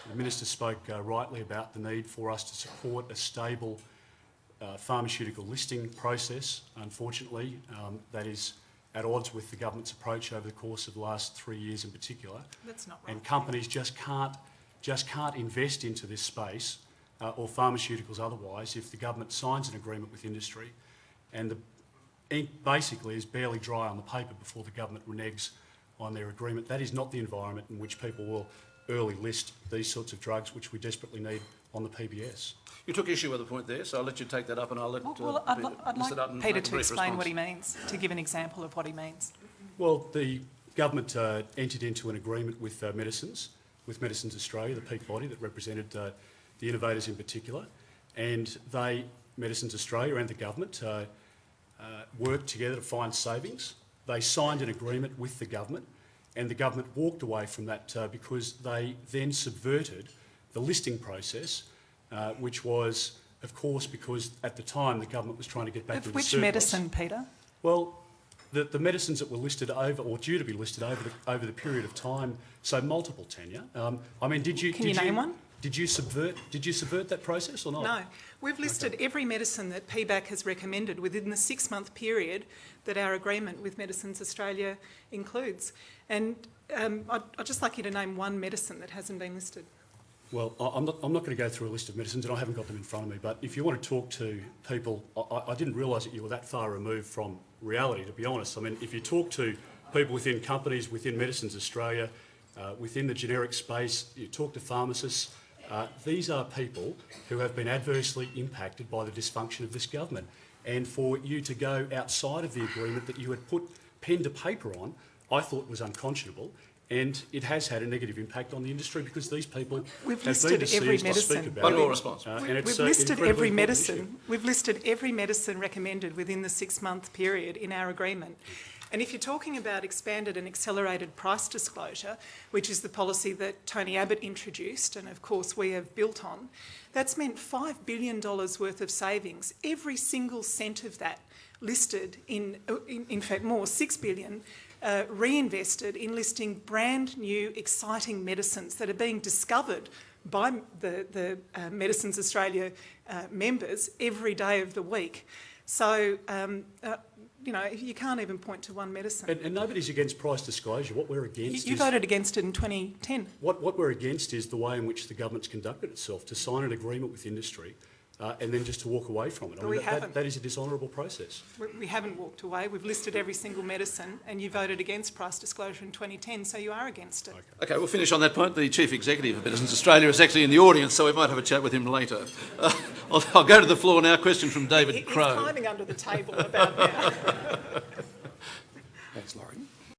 The Minister spoke rightly about the need for us to support a stable pharmaceutical listing process. Unfortunately, that is at odds with the government's approach over the course of the last 3 years in particular. That's not right. And companies just can't invest into this space or pharmaceuticals otherwise if the government signs an agreement with industry and the ink basically is barely dry on the paper before the government reneges on their agreement. That is not the environment in which people will early list these sorts of drugs which we desperately need on the PBS. You took issue with the point there, so I'll let you take that up and I'll let I'd Mr Dutton like Peter make a to brief explain response. what he means, to give an example of what he means. Well, the government entered into an agreement with Medicines Australia, the peak body that represented the innovators in particular, and Medicines Australia and the government worked together to find savings. They signed an agreement with the government, and the government walked away from that because they then subverted the listing process, which was, of course, because at the time the government was trying to get back into Which surplus. medicine, Peter? Well, the medicines that were listed over, or due to be listed over the period of time, so multiple tenure. I mean, did you name one? Did you subvert that process or not? No. We've listed every medicine that PBAC has recommended within the 6-month period that our agreement with Medicines Australia includes. And I'd just like you to name one medicine that hasn't been listed. Well, I'm not going to go through a list of medicines, and I haven't got them in front of me, but if you want to talk to people, I didn't realise that you were that far removed from reality, to be honest. I mean, if you talk to people within companies, within Medicines Australia, within the generic space, you talk to pharmacists, these are people who have been adversely impacted by the dysfunction of this government. And for you to go outside of the agreement that you had put pen to paper on, I thought was unconscionable. And it has had a negative impact on the industry because these people We've have been listed every deceived to speak medicine. about One it. more response. We've listed every medicine. We've listed every medicine recommended within the 6-month period in our agreement. And if you're talking about expanded and accelerated price disclosure, which is the policy that Tony Abbott introduced and of course we have built on, that's meant $5 billion worth of savings. Every single cent of that listed in fact more, $6 billion, reinvested in listing brand new exciting medicines that are being discovered by the Medicines Australia members every day of the week. So, you know, you can't even point to one medicine. And nobody's against price disclosure. What we're against You is... voted against it in 2010. What we're against is the way in which the government's conducted itself, to sign an agreement with industry and then just to walk away from it. But we haven't. That is a dishonourable process. We haven't walked away. We've listed every single medicine and you voted against price disclosure in 2010, so you are against it. Okay, we'll finish on that point. The Chief Executive of Medicines Australia is actually in the audience, so we might have a chat with him later. I'll go to the floor now. Question from David Crowe. He's climbing under the table about now.